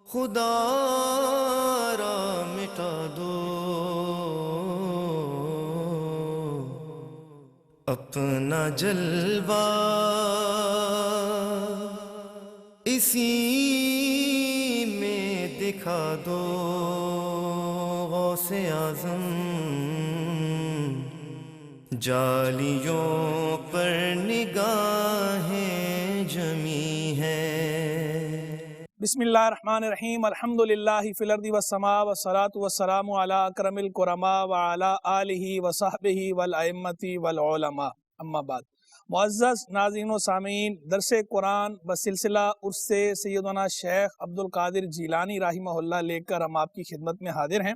خدا را مٹا دو اپنا جلوہ اسی میں دکھا دو غوث اعظم جالیوں پر نگاہیں جمی ہیں۔ بسم اللہ الرحمن الرحیم، الحمدللہ فی الارض والسماء والصلاة والسلام علی اکرم الکرماء وعلی آلہ وصحبہ والائمۃ والعلماء، اما بعد۔ معزز ناظرین و سامعین، درس قرآن بسلسلہ عرس سیدنا شیخ عبدالقادر جیلانی رحمہ اللہ لے کر ہم آپ کی خدمت میں حاضر ہیں۔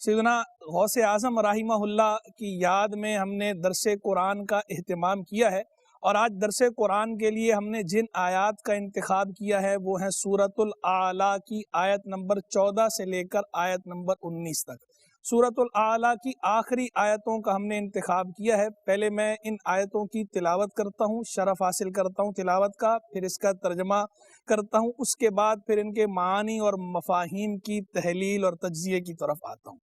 سیدنا غوث اعظم رحمہ اللہ کی یاد میں ہم نے درس قرآن کا اہتمام کیا ہے، اور آج درس قرآن کے لیے ہم نے جن آیات کا انتخاب کیا ہے وہ ہیں سورۃ الاعلیٰ کی آیت نمبر 14 سے لے کر آیت نمبر 19 تک۔ سورۃ الاعلیٰ کی آخری آیتوں کا ہم نے انتخاب کیا ہے۔ پہلے میں ان آیتوں کی تلاوت کرتا ہوں، شرف حاصل کرتا ہوں تلاوت کا، پھر اس کا ترجمہ کرتا ہوں، اس کے بعد پھر ان کے معانی اور مفاہیم کی تحلیل اور تجزیے کی طرف آتا ہوں۔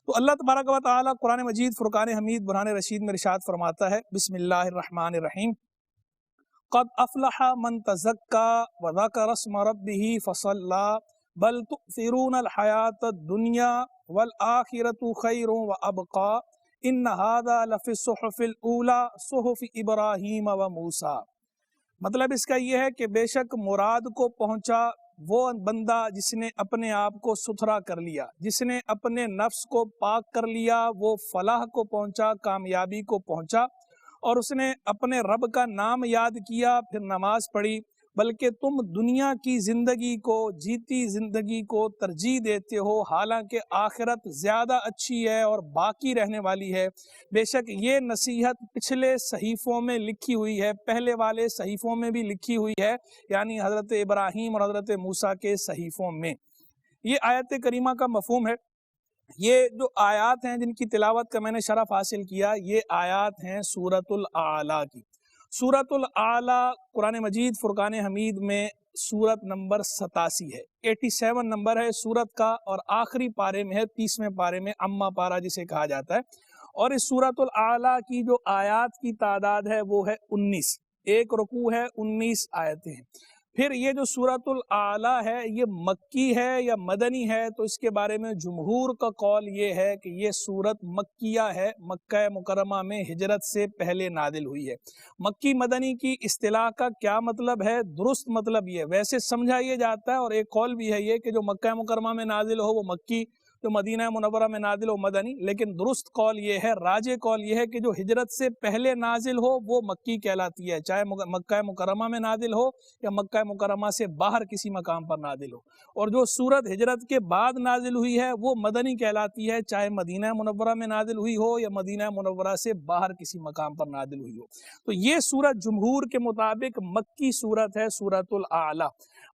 تو اللہ تبارک و تعالیٰ قرآن مجید فرقان حمید برہان رشید میں ارشاد فرماتا ہے، بسم اللہ الرحمن الرحیم، قد افلح من تزکا وذکر اسم ربہ فصلی بل تؤثرون الحیاۃ الدنیا والآخرۃ خیر وابقا ان ھذا لفی الصحف الاولی صحف ابراہیم وموسیٰ۔ مطلب اس کا یہ ہے کہ بے شک مراد کو پہنچا وہ بندہ جس نے اپنے آپ کو ستھرا کر لیا، جس نے اپنے نفس کو پاک کر لیا، وہ فلاح کو پہنچا، کامیابی کو پہنچا، اور اس نے اپنے رب کا نام یاد کیا، پھر نماز پڑھی۔ بلکہ تم دنیا کی زندگی کو، جیتی زندگی کو ترجیح دیتے ہو، حالانکہ آخرت زیادہ اچھی ہے اور باقی رہنے والی ہے۔ بے شک یہ نصیحت پچھلے صحیفوں میں لکھی ہوئی ہے، پہلے والے صحیفوں میں بھی لکھی ہوئی ہے، یعنی حضرت ابراہیم اور حضرت موسیٰ کے صحیفوں میں۔ یہ آیت کریمہ کا مفہوم ہے۔ یہ جو آیات ہیں جن کی تلاوت کا میں نے شرف حاصل کیا، یہ آیات ہیں سورۃ الاعلیٰ کی۔ سورۃ الاعلیٰ قرآن مجید فرقان حمید میں سورت نمبر 87 ہے، 87 نمبر ہے سورت کا، اور آخری پارے میں ہے، 30ویں پارے میں، اما پارہ جسے کہا جاتا ہے۔ اور اس سورۃ الاعلیٰ کی جو آیات کی تعداد ہے وہ ہے 19، ایک رکوع ہے، 19 آیتیں ہیں۔ پھر یہ جو سورۃ الاعلیٰ ہے یہ مکی ہے یا مدنی ہے، تو اس کے بارے میں جمہور کا قول یہ ہے کہ یہ سورت مکیہ ہے، مکہ مکرمہ میں ہجرت سے پہلے نازل ہوئی ہے۔ مکی مدنی کی اصطلاح کا کیا مطلب ہے؟ درست مطلب یہ ویسے سمجھا یہ جاتا ہے، اور ایک قول بھی ہے یہ کہ جو مکہ مکرمہ میں نازل ہو وہ مکی، جو مدینہ منورہ میں نازل ہو مدنی، لیکن درست قول یہ ہے، راجح قول یہ ہے کہ جو ہجرت سے پہلے نازل ہو وہ مکی کہلاتی ہے، چاہے مکہ مکرمہ میں نازل ہو یا مکہ مکرمہ سے باہر کسی مقام پر نازل ہو۔ اور جو سورت ہجرت کے بعد نازل ہوئی ہے وہ مدنی کہلاتی ہے، چاہے مدینہ منورہ میں نازل ہوئی ہو یا مدینہ منورہ سے باہر کسی مقام پر نازل ہوئی ہو۔ تو یہ سورت جمہور کے مطابق مکی سورت ہے، سورۃ الاعلیٰ۔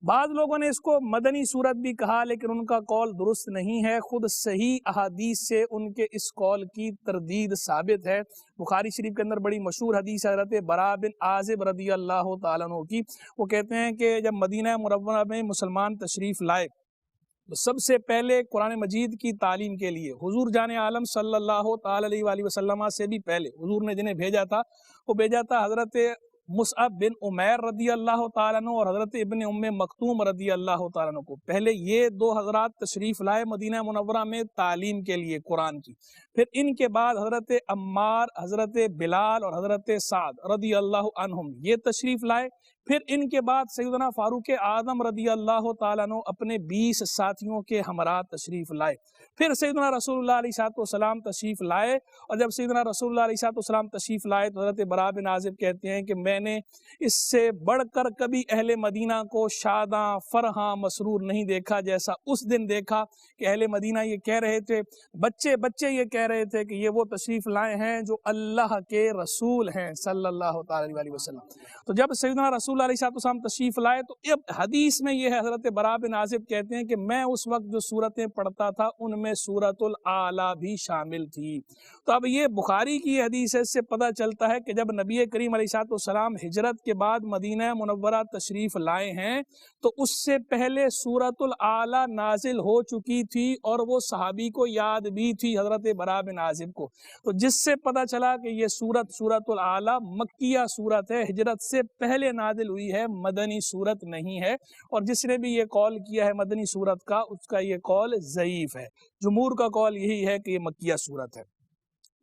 بعض لوگوں نے اس کو مدنی سورت بھی کہا، لیکن ان کا قول درست نہیں ہے، خود صحیح احادیث سے ان کے اس قول کی تردید ثابت ہے۔ بخاری شریف کے اندر بڑی مشہور حدیث حضرت براء بن عازب رضی اللہ تعالیٰ عنہ کی، وہ کہتے ہیں کہ جب مدینہ منورہ میں مسلمان تشریف لائے تو سب سے پہلے قرآن مجید کی تعلیم کے لیے حضور جان عالم صلی اللہ تعالیٰ علیہ وآلہ وسلم سے بھی پہلے حضور نے جنہیں بھیجا تھا، وہ بھیجا تھا حضرت مصعب بن عمیر رضی اللہ تعالیٰ عنہ اور حضرت ابن ام مکتوم رضی اللہ تعالیٰ عنہ کو۔ پہلے یہ دو حضرات تشریف لائے مدینہ منورہ میں تعلیم کے لیے قرآن کی، پھر ان کے بعد حضرت عمار، حضرت بلال اور حضرت سعد رضی اللہ عنہم یہ تشریف لائے، پھر ان کے بعد سیدنا فاروق اعظم رضی اللہ تعالیٰ عنہ اپنے 20 ساتھیوں کے ہمراہ تشریف لائے، پھر سیدنا رسول اللہ علیہ السلام تشریف لائے، اور جب سیدنا رسول اللہ علیہ السلام تشریف لائے تو حضرت براء بن عازب کہتے ہیں کہ میں نے اس سے بڑھ کر کبھی اہل مدینہ کو شاداں فرحاں مسرور نہیں دیکھا جیسا اس دن دیکھا کہ اہل مدینہ یہ کہہ رہے تھے، بچے یہ کہہ رہے تھے کہ یہ وہ تشریف لائے ہیں جو اللہ کے رسول ہیں صلی اللہ تعالی علیہ وسلم۔ تو جب سیدنا رسول اللہ علیہ وسلم تشریف لائے تو اب حدیث میں یہ ہے، حضرت براء بن عازب کہتے ہیں کہ میں اس وقت جو سورتیں پڑھتا تھا ان میں سورۃ الاعلیٰ بھی شامل تھی۔ تو اب یہ بخاری کی حدیث ہے، اس سے پتہ چلتا ہے کہ جب نبی کریم علیہ السلام ہجرت کے بعد مدینہ منورہ تشریف لائے ہیں تو اس سے پہلے سورۃ الاعلیٰ نازل ہو چکی تھی، اور وہ صحابی کو یاد بھی تھی، حضرت براء بن عازب کو۔ تو جس سے پتہ چلا کہ یہ سورۃ الاعلیٰ مکیہ سورت ہے، ہجرت سے پہلے نازل ہوئی ہے، مدنی سورت نہیں ہے۔ اور جس نے بھی یہ قول کیا ہے مدنی سورت کا، اس کا یہ قول ضعیف ہے۔ جمہور کا قول یہی ہے کہ یہ مکیہ سورت ہے۔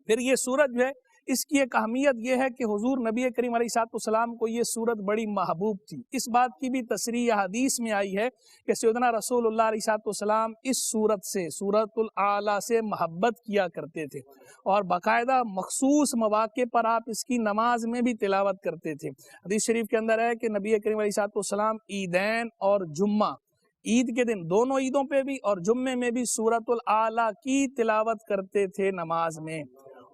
پھر یہ سورت جو ہے، اس کی ایک اہمیت یہ ہے کہ حضور نبی کریم علیہ السلام کو یہ سورت بڑی محبوب تھی۔ اس بات کی بھی تصریح حدیث میں آئی ہے کہ سیدنا رسول اللہ علیہ السلام اس سورت سے، سورۃ الاعلیٰ سے محبت کیا کرتے تھے، اور باقاعدہ مخصوص مواقع پر آپ اس کی نماز میں بھی تلاوت کرتے تھے۔ حدیث شریف کے اندر ہے کہ نبی کریم علیہ السلام عیدین اور جمعہ، عید کے دن دونوں عیدوں پہ بھی اور جمعے میں بھی سورۃ الاعلیٰ کی تلاوت کرتے تھے نماز میں۔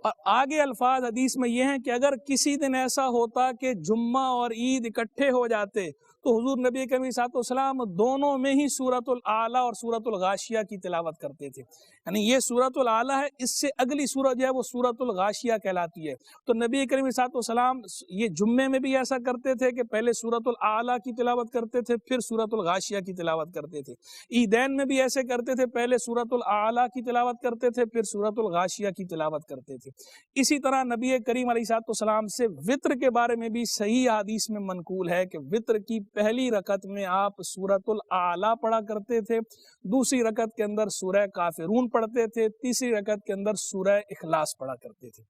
اور آگے الفاظ حدیث میں یہ ہیں کہ اگر کسی دن ایسا ہوتا کہ جمعہ اور عید اکٹھے ہو جاتے تو حضور نبی کریم صلی اللہ علیہ وسلم دونوں میں ہی سورۃ الاعلیٰ اور سورۃ الغاشیہ کی تلاوت کرتے تھے۔ یعنی یہ سورۃ الاعلیٰ ہے، اس سے اگلی سورت جو ہے وہ سورۃ الغاشیہ کہلاتی ہے۔ تو نبی کریم صلی اللہ علیہ وسلم یہ جمعے میں بھی ایسا کرتے تھے کہ پہلے سورۃ الاعلیٰ کی تلاوت کرتے تھے، پھر سورۃ الغاشیہ کی تلاوت کرتے تھے۔ عیدین میں بھی ایسے کرتے تھے، پہلے سورۃ الاعلیٰ کی تلاوت کرتے تھے، پھر سورۃ الغاشیہ کی تلاوت کرتے تھے۔ اسی طرح نبی کریم علیہ السلام سے وطر کے بارے میں بھی صحیح حدیث میں منقول ہے کہ وطر کی پہلی رکعت میں آپ سورۃ الاعلیٰ پڑھا کرتے تھے، دوسری رکعت کے اندر سورہ کافرون پڑھتے تھے، تیسری رکعت کے اندر سورہ اخلاص پڑھا کرتے تھے۔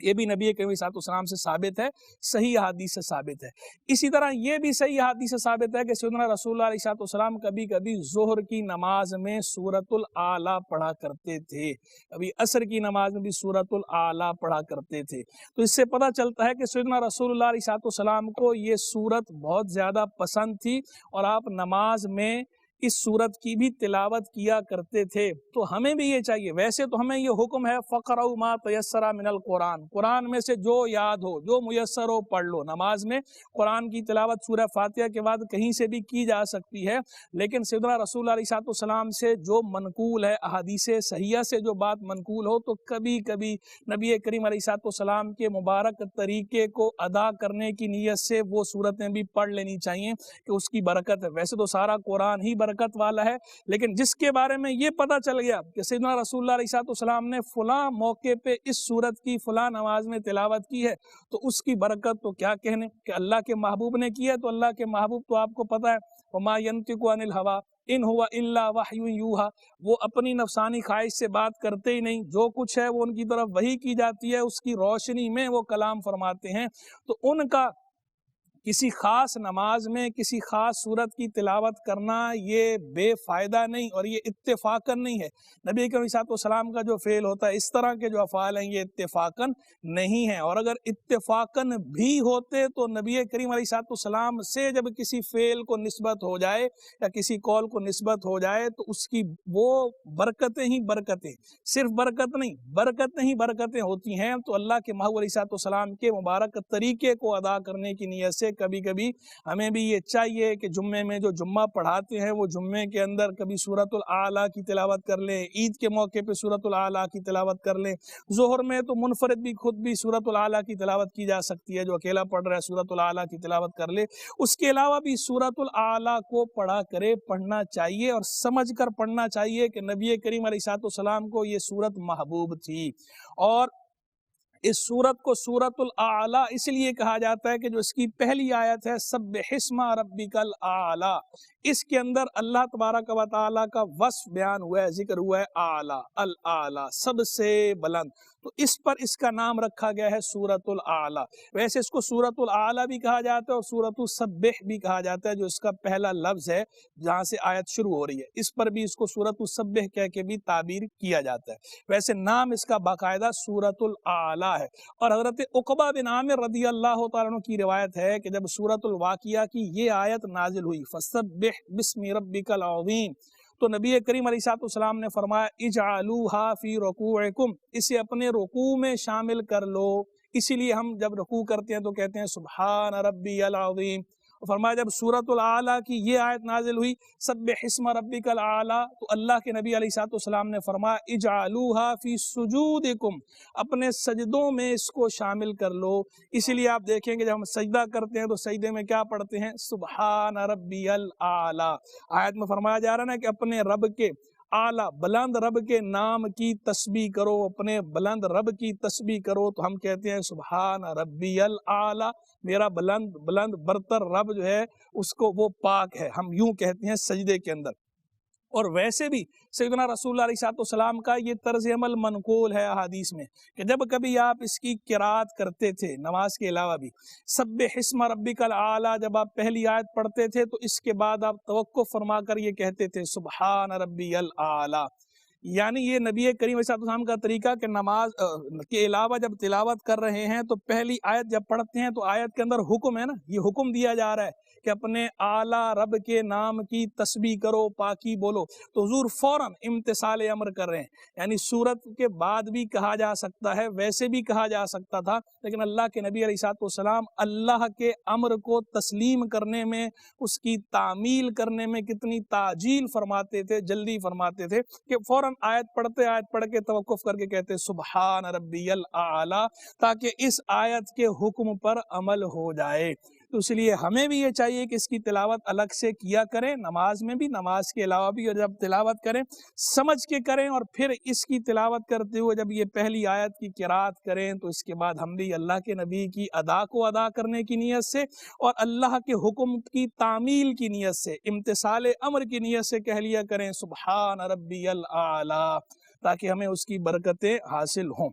یہ بھی نبی کریم صلی اللہ علیہ وسلم سے ثابت ہے، صحیح حدیث سے ثابت ہے۔ اسی طرح یہ بھی صحیح حدیث سے ثابت ہے کہ سیدنا رسول اللہ علیہ وسلم کبھی کبھی ظہر کی نماز میں سورۃ الاعلیٰ پڑھا کرتے تھے، کبھی عصر کی نماز میں بھی سورۃ الاعلیٰ پڑھا کرتے تھے۔ تو اس سے پتہ چلتا ہے کہ سیدنا رسول اللہ علیہ وسلم کو یہ سورت بہت زیادہ پسند تھی، اور آپ نماز میں اس سورت کی بھی تلاوت کیا کرتے تھے۔ تو ہمیں بھی یہ چاہیے، ویسے تو ہمیں یہ حکم ہے فَقْرَؤْا مَا تَيَسَّرَ مِنَ الْقُرْآنِ، قرآن میں سے جو یاد ہو، جو میسر ہو پڑھ لو۔ نماز میں قرآن کی تلاوت سورہ فاتحہ کے بعد کہیں سے بھی کی جا سکتی ہے، لیکن سیدنا رسول اللہ علیہ السلام سے جو منقول ہے، احادیث صحیحہ سے جو بات منقول ہو، تو کبھی کبھی نبی کریم علیہ السلام کے مبارک طریقے کو ادا کرنے کی نیت سے وہ سورتیں بھی پڑھ لینی چاہیے کہ اس کی برکت ہے۔ ویسے تو سارا قرآن ہی برکت والا ہے، لیکن جس کے بارے میں یہ پتہ چل گیا کہ سیدنا رسول اللہ علیہ السلام نے فلاں موقع پہ اس سورت کی فلاں نماز میں تلاوت کی ہے، تو اس کی برکت تو کیا کہنے کہ اللہ کے محبوب نے کی ہے۔ تو اللہ کے محبوب تو آپ کو پتہ ہے وَمَا يَنْطِقُ عَنِ الْهَوَىٰ إِنْ هُوَ إِلَّا وَحْيٌ يُوحَىٰ، وہ اپنی نفسانی خواہش سے بات کرتے ہی نہیں، جو کچھ ہے وہ ان کی طرف وحی کی جاتی ہے، اس کی روشنی میں وہ کلام فرماتے ہیں۔ تو ان کا کسی خاص نماز میں کسی خاص سورت کی تلاوت کرنا یہ بے فائدہ نہیں، اور یہ اتفاقاً نہیں ہے۔ نبی کریم صلی اللہ علیہ وسلم کا جو فعل ہوتا ہے، اس طرح کے جو افعال ہیں، یہ اتفاقاً نہیں ہیں۔ اور اگر اتفاقاً بھی ہوتے تو نبی کریم علیہ السلام سے جب کسی فعل کو نسبت ہو جائے یا کسی قول کو نسبت ہو جائے تو اس کی وہ برکتیں ہی برکتیں، صرف برکت نہیں، برکتیں ہی برکتیں ہوتی ہیں۔ تو اللہ کے محبوب علیہ السلام کے مبارک طریقے کو ادا کرنے کی نیت سے کبھی کبھی ہمیں بھی یہ چاہیے کہ جمعے میں جو جمعہ پڑھاتے ہیں وہ جمعے کے اندر کبھی سورۃ الاعلیٰ کی تلاوت کر لیں، عید کے موقع پہ سورۃ الاعلیٰ کی تلاوت کر لیں۔ ظہر میں تو منفرد بھی خود بھی سورۃ الاعلیٰ کی تلاوت کی جا سکتی ہے، جو اکیلا پڑھ رہا ہے سورۃ الاعلیٰ کی تلاوت کر لے۔ اس کے علاوہ بھی سورۃ الاعلیٰ کو پڑھا کرے، پڑھنا چاہیے اور سمجھ کر پڑھنا چاہیے کہ نبی کریم علیہ السلام کو یہ سورت محبوب تھی۔ اور اس سورت کو سورۃ الاعلیٰ اس لیے کہا جاتا ہے کہ جو اس کی پہلی آیت ہے سبح اسم ربک الاعلیٰ، اس کے اندر اللہ تبارک و تعالیٰ کا وصف بیان ہوا ہے، ذکر ہوا ہے اعلیٰ، الاعلیٰ سب سے بلند، تو اس پر اس کا نام رکھا گیا ہے سورۃ الاعلیٰ۔ ویسے اس کو سورۃ الاعلیٰ بھی کہا جاتا ہے اور سورۃ السبح بھی کہا جاتا ہے، جو اس کا پہلا لفظ ہے جہاں سے آیت شروع ہو رہی ہے، اس پر بھی اس کو سورۃ السبح کہہ کے بھی تعبیر کیا جاتا ہے۔ ویسے نام اس کا باقاعدہ سورۃ الاعلیٰ ہے۔ اور حضرت عقبہ بن عامر رضی اللہ تعالیٰ عنہ کی روایت ہے کہ جب سورۃ الواقعہ کی یہ آیت نازل ہوئی فَسَبِّحْ بِاسْمِ رَبِّكَ الْعَظِيمِ، تو نبی کریم علیہ السلام نے فرمایا اجعلوها فی رکوعکم، اسے اپنے رکوع میں شامل کر لو۔ اسی لیے ہم جب رکوع کرتے ہیں تو کہتے ہیں سبحان ربی العظیم، فرمایا جب سورۃ الاعلیٰ کی یہ آیت نازل ہوئی سبح اسم ربک الاعلیٰ، تو اللہ کے نبی علیہ الصلوۃ والسلام نے فرمایا اجعلوها فی سجودکم، اپنے سجدوں میں اس کو شامل کر لو۔ اسی لیے آپ دیکھیں کہ جب ہم سجدہ کرتے ہیں تو سجدے میں کیا پڑھتے ہیں؟ سبحان ربی الاعلیٰ۔ آیت میں فرمایا جا رہا ہے نا کہ اپنے رب کے اعلیٰ بلند رب کے نام کی تسبیح کرو، اپنے بلند رب کی تسبیح کرو، تو ہم کہتے ہیں سبحان ربی الاعلیٰ، میرا بلند بلند برتر رب جو ہے اس کو وہ پاک ہے، ہم یوں کہتے ہیں سجدے کے اندر۔ اور ویسے بھی سیدنا رسول اللہ علیہ السلام کا یہ طرز عمل منقول ہے احادیث میں کہ جب کبھی آپ اس کی قرات کرتے تھے نماز کے علاوہ بھی، سبح اسم ربک الاعلیٰ جب آپ پہلی آیت پڑھتے تھے تو اس کے بعد آپ توقف فرما کر یہ کہتے تھے سبحان ربی الاعلیٰ۔ یعنی یہ نبی کریم علیہ السلام کا طریقہ کہ نماز کے علاوہ جب تلاوت کر رہے ہیں تو پہلی آیت جب پڑھتے ہیں تو آیت کے اندر حکم ہے نا، یہ حکم دیا جا رہا ہے کہ اپنے اعلیٰ رب کے نام کی تسبیح کرو، پاکی بولو، تو حضور فوراً امتثال امر کر رہے ہیں۔ یعنی سورت کے بعد بھی کہا جا سکتا ہے، ویسے بھی کہا جا سکتا تھا، لیکن اللہ کے نبی علیہ السلام اللہ کے امر کو تسلیم کرنے میں، اس کی تعمیل کرنے میں کتنی تعجیل فرماتے تھے، جلدی فرماتے تھے کہ فوراً آیت پڑھتے، آیت پڑھ کے توقف کر کے کہتے سبحان ربی الاعلیٰ، تاکہ اس آیت کے حکم پر عمل ہو جائے۔ تو اس لیے ہمیں بھی یہ چاہیے کہ اس کی تلاوت الگ سے کیا کریں، نماز میں بھی، نماز کے علاوہ بھی، اور جب تلاوت کریں سمجھ کے کریں، اور پھر اس کی تلاوت کرتے ہوئے جب یہ پہلی آیت کی قرات کریں تو اس کے بعد ہم بھی اللہ کے نبی کی ادا کو ادا کرنے کی نیت سے اور اللہ کے حکم کی تعمیل کی نیت سے، امتثال امر کی نیت سے کہہ لیا کریں سبحان ربی الاعلیٰ، تاکہ ہمیں اس کی برکتیں حاصل ہوں۔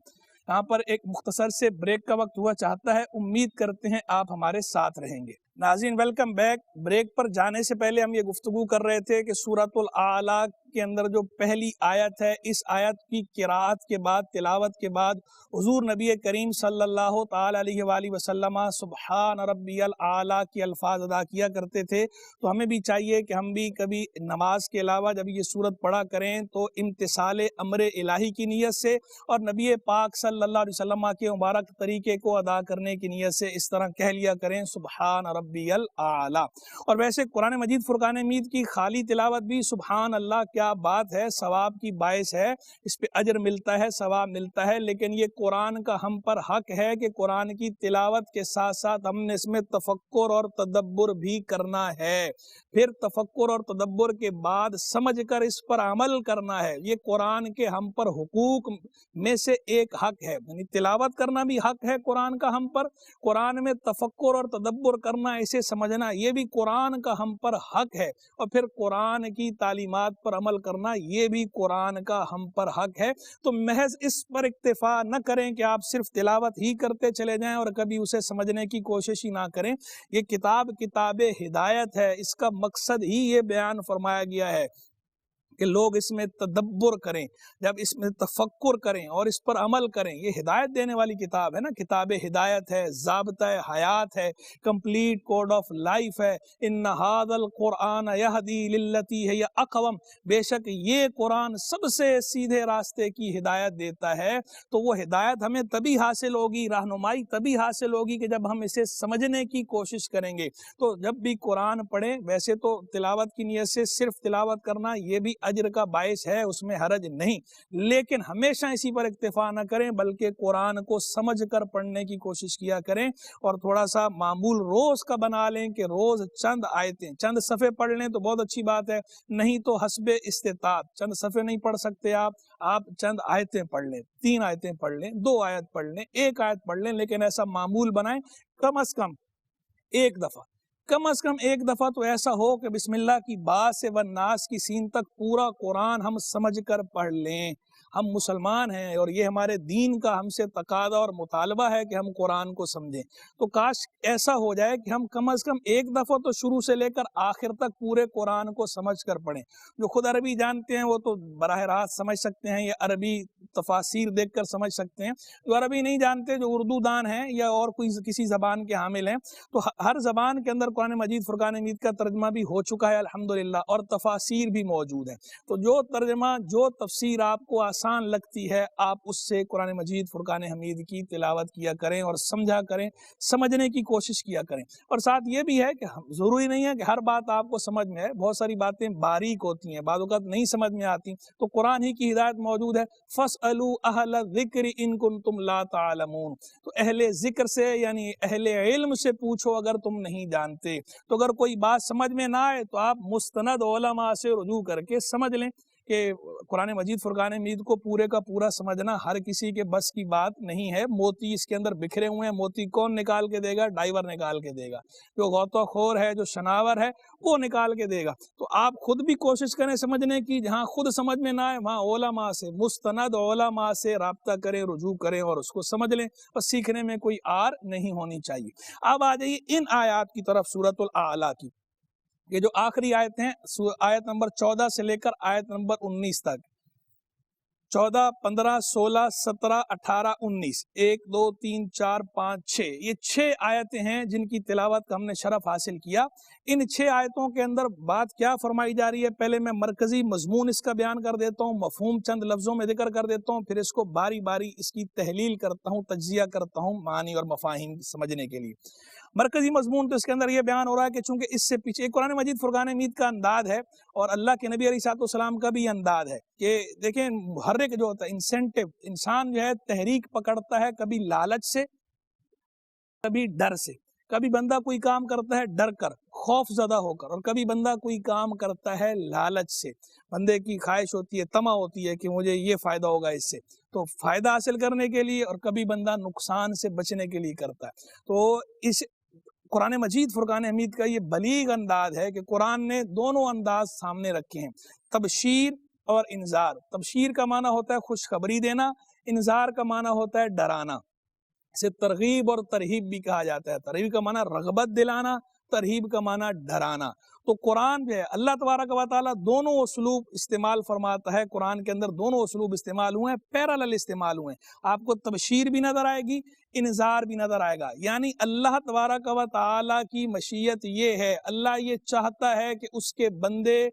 یہاں پر ایک مختصر سے بریک کا وقت ہوا چاہتا ہے، امید کرتے ہیں آپ ہمارے ساتھ رہیں گے۔ ناظرین ویلکم بیک۔ بریک پر جانے سے پہلے ہم یہ گفتگو کر رہے تھے کہ سورۃ الاعلیٰ کے اندر جو پہلی آیت ہے، اس آیت کی قرات کے بعد، تلاوت کے بعد حضور نبی کریم صلی اللہ تعالی علیہ وآلہ وسلم سبحان ربی الاعلیٰ کے الفاظ ادا کیا کرتے تھے۔ تو ہمیں بھی چاہیے کہ ہم بھی کبھی نماز کے علاوہ جب یہ سورت پڑھا کریں تو امتثال امر الہی کی نیت سے اور نبی پاک صلی اللہ علیہ وسلم کے مبارک طریقے کو ادا کرنے کی نیت سے اس طرح کہہ لیا کریں سبحان ربی الاعلیٰ۔ اور ویسے قرآن مجید فرقان حمید کی خالی تلاوت بھی سبحان اللہ کیا بات ہے، ثواب کی باعث ہے، اس پہ اجر ملتا ہے، ثواب ملتا ہے، لیکن یہ قرآن کا ہم پر حق ہے کہ قرآن کی تلاوت کے ساتھ ساتھ ہم نے اس میں تفکر اور تدبر بھی کرنا ہے، پھر تفکر اور تدبر کے بعد سمجھ کر اس پر عمل کرنا ہے۔ یہ قرآن کے ہم پر حقوق میں سے ایک حق ہے، یعنی تلاوت کرنا بھی حق ہے قرآن کا ہم پر، قرآن میں تفکر اور تدبر کرنا، اسے سمجھنا، یہ بھی قرآن کا ہم پر حق ہے، اور پھر قرآن کی تعلیمات پر عمل کرنا، یہ بھی قرآن کا ہم پر حق ہے۔ تو محض اس پر اکتفا نہ کریں کہ آپ صرف تلاوت ہی کرتے چلے جائیں اور کبھی اسے سمجھنے کی کوشش ہی نہ کریں۔ یہ کتاب ہدایت ہے، اس کا مقصد ہی یہ بیان فرمایا گیا ہے کہ لوگ اس میں تدبر کریں، جب اس میں تفکر کریں اور اس پر عمل کریں۔ یہ ہدایت دینے والی کتاب ہے نا، کتاب ہدایت ہے، ضابطہ حیات ہے، کمپلیٹ کوڈ آف لائف ہے۔ ان ھذا القرآن یہدی للتی ہی اقوم، بے شک یہ قرآن سب سے سیدھے راستے کی ہدایت دیتا ہے۔ تو وہ ہدایت ہمیں تبھی حاصل ہوگی، رہنمائی تبھی حاصل ہوگی کہ جب ہم اسے سمجھنے کی کوشش کریں گے۔ تو جب بھی قرآن پڑھیں، ویسے تو تلاوت کی نیت سے صرف تلاوت کرنا یہ بھی اجر کا باعث ہے، اس میں حرج نہیں، لیکن ہمیشہ اسی پر اکتفا نہ کریں بلکہ قرآن کو سمجھ کر پڑھنے کی کوشش کیا کریں، اور تھوڑا سا معمول روز کا بنا لیں کہ روز چند آیتیں، چند صفحے پڑھ لیں تو بہت اچھی بات ہے، نہیں تو حسب استطاعت چند صفحے نہیں پڑھ سکتے آپ چند آیتیں پڑھ لیں، 3 آیتیں پڑھ لیں، 2 آیت پڑھ لیں، 1 آیت پڑھ لیں، لیکن ایسا معمول بنائیں کم از کم ایک دفعہ تو ایسا ہو کہ بسم اللہ کی با سے والناس کی سین تک پورا قرآن ہم سمجھ کر پڑھ لیں۔ ہم مسلمان ہیں اور یہ ہمارے دین کا ہم سے تقاضا اور مطالبہ ہے کہ ہم قرآن کو سمجھیں۔ تو کاش ایسا ہو جائے کہ ہم کم از کم ایک دفعہ تو شروع سے لے کر آخر تک پورے قرآن کو سمجھ کر پڑھیں۔ جو خود عربی جانتے ہیں وہ تو براہ راست سمجھ سکتے ہیں، یا عربی تفاسیر دیکھ کر سمجھ سکتے ہیں۔ جو عربی نہیں جانتے، جو اردو دان ہیں یا اور کوئی کسی زبان کے حامل ہیں، تو ہر زبان کے اندر قرآن مجید فرقان حمید کا ترجمہ بھی ہو چکا ہے الحمدللہ، اور تفاسیر بھی موجود ہیں۔ تو جو ترجمہ، جو تفسیر آپ کو آسان لگتی ہے آپ اس سے قرآن مجید فرقان حمید کی تلاوت کیا کریں اور سمجھا کریں، سمجھنے کی کوشش کیا کریں۔ اور ساتھ یہ بھی ہے کہ ضروری نہیں ہے کہ ہر بات آپ کو سمجھ میں آئے، بہت ساری باتیں باریک ہوتی ہیں، بعض اوقات نہیں سمجھ میں آتی، تو قرآن ہی کی ہدایت موجود ہے، فَاسْأَلُوا أَهْلَ الذِّكْرِ إِن كُنتُمْ لَا تَعْلَمُونَ، تو اہل ذکر سے یعنی اہل علم سے پوچھو اگر تم نہیں جانتے۔ تو اگر کوئی بات سمجھ میں نہ آئے تو آپ مستند علماء سے رجوع کر کے سمجھ لیں کہ قرآن مجید فرقان حمید کو پورے کا پورا سمجھنا ہر کسی کے بس کی بات نہیں ہے۔ موتی اس کے اندر بکھرے ہوئے ہیں، موتی کون نکال کے دے گا؟ ڈائیور نکال کے دے گا، جو غوطہ خور ہے، جو شناور ہے، وہ نکال کے دے گا۔ تو آپ خود بھی کوشش کریں سمجھنے کی، جہاں خود سمجھ میں نہ آئے وہاں علماء سے، مستند علماء سے رابطہ کریں، رجوع کریں اور اس کو سمجھ لیں، اور سیکھنے میں کوئی آر نہیں ہونی چاہیے۔ اب آ جائیے ان آیات کی طرف سورۃ الاعلیٰ کی، یہ جو آخری آیت ہیں، آیت نمبر 14 سے لے کر آیت نمبر 19 تک، 14، 15، 16، 17، 18، 19، 1، 2، 3، 4، 5، 6، یہ 6 آیتیں ہیں جن کی تلاوت کا ہم نے شرف حاصل کیا۔ ان 6 آیتوں کے اندر بات کیا فرمائی جا رہی ہے، پہلے میں مرکزی مضمون اس کا بیان کر دیتا ہوں، مفہوم چند لفظوں میں ذکر کر دیتا ہوں، پھر اس کو باری باری اس کی تحلیل کرتا ہوں، تجزیہ کرتا ہوں معانی اور مفاہیم سمجھنے کے لیے۔ مرکزی مضمون تو اس کے اندر یہ بیان ہو رہا ہے کہ چونکہ اس سے پیچھے قرآن مجید فرقان حمید کا انداز ہے اور اللہ کے نبی علیہ السلام کا بھی انداز ہے کہ دیکھیں محرک جو ہوتا ہے، انسینٹیو، انسان جو ہے تحریک پکڑتا ہے کبھی لالچ سے، کبھی ڈر سے۔ کبھی بندہ کوئی کام کرتا ہے ڈر کر، خوف زدہ ہو کر، اور کبھی بندہ کوئی کام کرتا ہے لالچ سے۔ بندے کی خواہش ہوتی ہے، طمع ہوتی ہے کہ مجھے یہ فائدہ ہوگا اس سے، تو فائدہ حاصل کرنے کے لیے، اور کبھی بندہ نقصان سے بچنے کے لیے کرتا ہے۔ تو اس قرآن مجید فرقان حمید کا یہ بلیغ انداز ہے کہ قرآن نے دونوں انداز سامنے رکھے ہیں، تبشیر اور انذار۔ تبشیر کا معنی ہوتا ہے خوشخبری دینا، انذار کا معنی ہوتا ہے ڈرانا، اسے ترغیب اور ترہیب بھی کہا جاتا ہے۔ ترغیب کا معنی رغبت دلانا، ترہیب کا معنی ڈرانا۔ تو قرآن جو ہے اللہ تبارک و تعالیٰ دونوں اسلوب استعمال فرماتا ہے، قرآن کے اندر دونوں اسلوب استعمال ہوئے ہیں، پیرالل استعمال ہوئے ہیں۔ آپ کو تبشیر بھی نظر آئے گی، انذار بھی نظر آئے گا، یعنی اللہ تبارک و تعالیٰ کی مشیت یہ ہے، اللہ یہ چاہتا ہے کہ اس کے بندے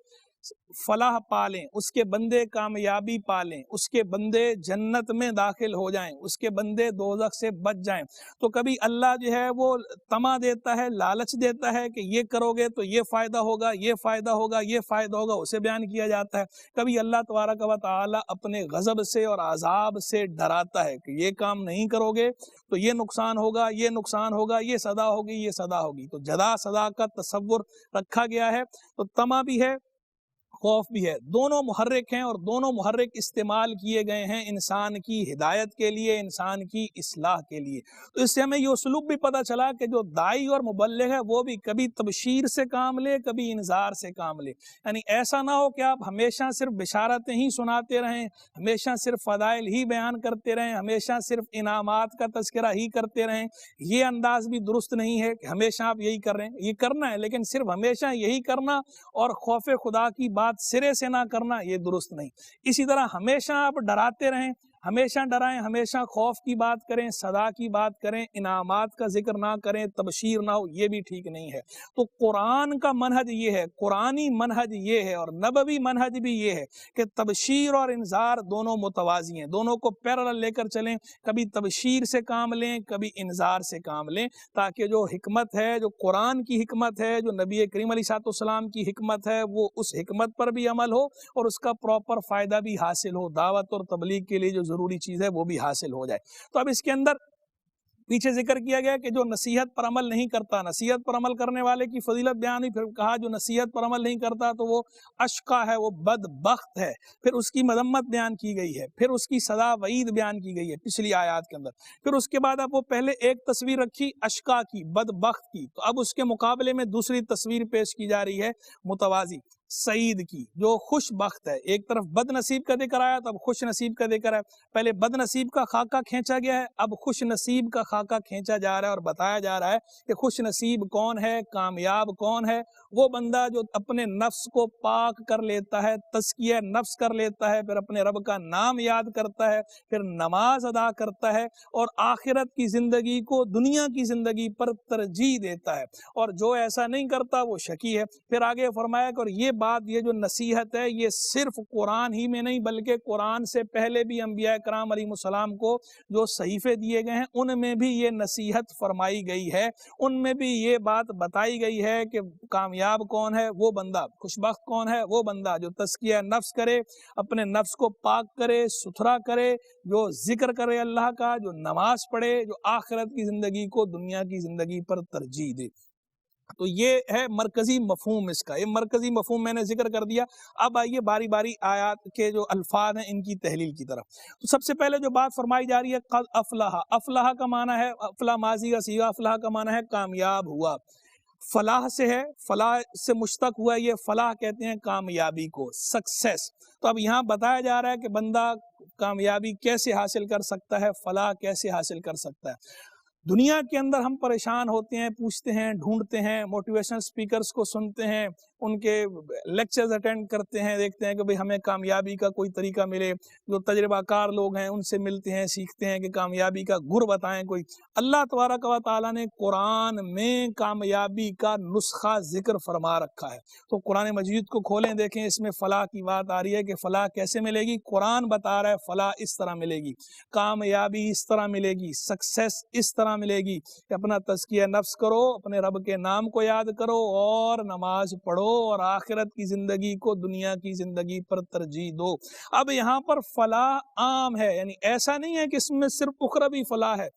فلاح پالیں، اس کے بندے کامیابی پالیں، اس کے بندے جنت میں داخل ہو جائیں، اس کے بندے دوزخ سے بچ جائیں۔ تو کبھی اللہ جو ہے وہ طمع دیتا ہے، لالچ دیتا ہے کہ یہ کرو گے تو یہ فائدہ ہوگا، یہ فائدہ ہوگا، یہ فائدہ ہوگا، اسے بیان کیا جاتا ہے۔ کبھی اللہ تبارک و تعالی اپنے غضب سے اور عذاب سے ڈراتا ہے کہ یہ کام نہیں کرو گے تو یہ نقصان ہوگا، یہ نقصان ہوگا، یہ سزا ہوگی، یہ سزا ہوگی۔ تو جزا سزا کا تصور رکھا گیا ہے۔ تو طمع بھی ہے، خوف بھی ہے، دونوں محرک ہیں، اور دونوں محرک استعمال کیے گئے ہیں انسان کی ہدایت کے لیے، انسان کی اصلاح کے لیے۔ تو اس سے ہمیں یہ اسلوب بھی پتہ چلا کہ جو داعی اور مبلغ ہے وہ بھی کبھی تبشیر سے کام لے، کبھی انذار سے کام لے۔ یعنی ایسا نہ ہو کہ آپ ہمیشہ صرف بشارتیں ہی سناتے رہیں، ہمیشہ صرف فضائل ہی بیان کرتے رہیں، ہمیشہ صرف انعامات کا تذکرہ ہی کرتے رہیں۔ یہ انداز بھی درست نہیں ہے کہ ہمیشہ آپ یہی کر رہے ہیں، یہ کرنا ہے لیکن صرف ہمیشہ یہی کرنا اور خوف خدا کی بات سرے سے نہ کرنا، یہ درست نہیں۔ اسی طرح ہمیشہ آپ ڈراتے رہیں، ہمیشہ ڈرائیں، ہمیشہ خوف کی بات کریں، سزا کی بات کریں، انعامات کا ذکر نہ کریں، تبشیر نہ ہو، یہ بھی ٹھیک نہیں ہے۔ تو قرآن کا منہج یہ ہے، قرآنی منہج یہ ہے، اور نبوی منہج بھی یہ ہے کہ تبشیر اور انذار دونوں متوازی ہیں، دونوں کو پیرالل لے کر چلیں۔ کبھی تبشیر سے کام لیں، کبھی انذار سے کام لیں، تاکہ جو حکمت ہے، جو قرآن کی حکمت ہے، جو نبی کریم علیہ السلام کی حکمت ہے، وہ اس حکمت پر بھی عمل ہو اور اس کا پراپر فائدہ بھی حاصل ہو، دعوت اور تبلیغ کے لیے جو ضروری چیز ہے وہ بھی حاصل ہو جائے۔ تو اب اس کے اندر پیچھے ذکر کیا گیا کہ جو نصیحت پر عمل نہیں کرتا، نصیحت پر عمل کرنے والے کی فضیلت بیان ہوئی، پھر کہا جو نصیحت پر عمل نہیں کرتا تو وہ اشقا ہے، وہ بدبخت ہے۔ پھر اس کی مذمت بیان کی گئی ہے، پھر اس کی سزا وعید بیان کی گئی ہے پچھلی آیات کے اندر۔ پھر اس کے بعد اب وہ پہلے ایک تصویر رکھی اشقا کی، بدبخت کی، تو اب اس کے مقابلے میں دوسری تصویر پیش کی جا رہی ہے متوازی، سعید کی، جو خوش بخت ہے۔ ایک طرف بد نصیب کا ذکر آیا تو اب خوش نصیب کا ذکر ہے۔ پہلے بد نصیب کا خاکہ کھینچا گیا ہے، اب خوش نصیب کا خاکہ کھینچا جا رہا ہے اور بتایا جا رہا ہے کہ خوش نصیب کون ہے، کامیاب کون ہے۔ وہ بندہ جو اپنے نفس کو پاک کر لیتا ہے، تزکیہ نفس کر لیتا ہے، پھر اپنے رب کا نام یاد کرتا ہے، پھر نماز ادا کرتا ہے اور آخرت کی زندگی کو دنیا کی زندگی پر ترجیح دیتا ہے۔ اور جو ایسا نہیں کرتا وہ شقی ہے۔ پھر آگے فرمایا کہ اور یہ بعد یہ جو نصیحت ہے یہ صرف قرآن ہی میں نہیں بلکہ قرآن سے پہلے بھی انبیاء کرام علیہ السلام کو جو صحیفے دیے گئے ہیں ان میں بھی یہ نصیحت فرمائی گئی ہے، ان میں بھی یہ بات بتائی گئی ہے کہ کامیاب کون ہے، وہ بندہ، خوشبخت کون ہے، وہ بندہ جو تزکیہ نفس کرے، اپنے نفس کو پاک کرے، ستھرا کرے، جو ذکر کرے اللہ کا، جو نماز پڑھے، جو آخرت کی زندگی کو دنیا کی زندگی پر ترجیح دے۔ تو یہ ہے مرکزی مفہوم اس کا، یہ مرکزی مفہوم میں نے ذکر کر دیا۔ اب آئیے باری باری آیات کے جو الفاظ ہیں ان کی تحلیل کی طرف۔ تو سب سے پہلے جو بات فرمائی جا رہی ہے قد افلح، افلح کا معنی ہے، افلح ماضی کا صیغہ، افلح کا معنی ہے کامیاب ہوا، فلاح سے ہے، فلاح سے مشتق ہوا، یہ فلاح کہتے ہیں کامیابی کو، سکسیس۔ تو اب یہاں بتایا جا رہا ہے کہ بندہ کامیابی کیسے حاصل کر سکتا ہے، فلاح کیسے حاصل کر سکتا ہے۔ دنیا کے اندر ہم پریشان ہوتے ہیں، پوچھتے ہیں، ڈھونڈتے ہیں، موٹیویشنل سپیکرز کو سنتے ہیں، ان کے لیکچرز اٹینڈ کرتے ہیں، دیکھتے ہیں کہ بھئی ہمیں کامیابی کا کوئی طریقہ ملے، جو تجربہ کار لوگ ہیں ان سے ملتے ہیں، سیکھتے ہیں کہ کامیابی کا گر بتائیں کوئی۔ اللہ تبارک و تعالیٰ نے قرآن میں کامیابی کا نسخہ ذکر فرما رکھا ہے۔ تو قرآن مجید کو کھولیں، دیکھیں اس میں فلاح کی بات آ رہی ہے کہ فلاح کیسے ملے گی۔ قرآن بتا رہا ہے فلاح اس طرح ملے گی، کامیابی اس طرح ملے گی، سکسیس اس طرح ملے گی کہ اپنا تزکیہ نفس کرو، اپنے رب کے نام کو یاد کرو اور نماز پڑھو اور آخرت کی زندگی کو دنیا کی زندگی پر ترجیح دو۔ اب یہاں پر فلاح عام ہے، یعنی ایسا نہیں ہے کہ اس میں صرف اخروی فلاح ہے۔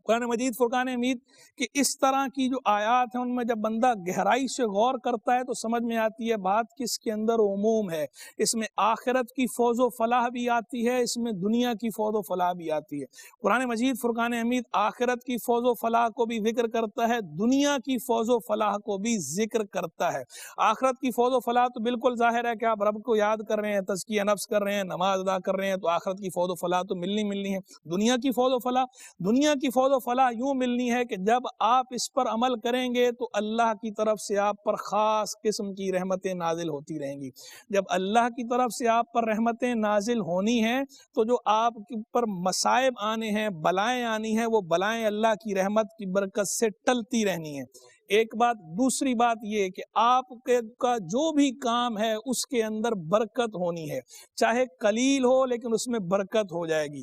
قرآن مجید فرقان حمید کہ اس طرح کی جو آیات ہیں ان میں جب بندہ گہرائی سے غور کرتا ہے تو سمجھ میں آتی ہے بات کہ اس کے اندر عموم ہے، اس میں آخرت کی فوز و فلاح بھی آتی ہے، اس میں دنیا کی فوز و فلاح بھی آتی ہے۔ قرآن مجید فرقان حمید آخرت کی فوز و فلاح کو بھی ذکر کرتا ہے، دنیا کی فوز و فلاح کو بھی ذکر کرتا ہے۔ آخرت کی فوز و فلاح تو بالکل ظاہر ہے کہ آپ رب کو یاد کر رہے ہیں، تزکیہ نفس کر رہے ہیں، نماز ادا کر رہے ہیں تو آخرت کی فوز و فلاح تو ملنی ہے۔ دنیا کی فوز و فلاح، دنیا کی فوز و فلاح یوں ملنی ہے کہ جب آپ اس پر عمل کریں گے تو اللہ کی طرف سے آپ پر خاص قسم کی رحمتیں نازل ہوتی رہیں گی۔ جب اللہ کی طرف سے آپ پر رحمتیں نازل ہونی ہیں تو جو آپ پر مصائب آنے ہیں، بلائیں آنی ہیں، وہ بلائیں اللہ کی رحمت کی برکت سے ٹلتی رہنی ہیں۔ ایک بات، دوسری بات یہ کہ آپ کا جو بھی کام ہے اس کے اندر برکت ہونی ہے، چاہے قلیل ہو لیکن اس میں برکت ہو جائے گی۔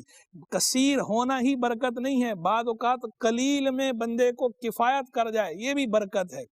کثیر ہونا ہی برکت نہیں ہے، بعض اوقات قلیل میں بندے کو کفایت کر جائے یہ بھی برکت ہے۔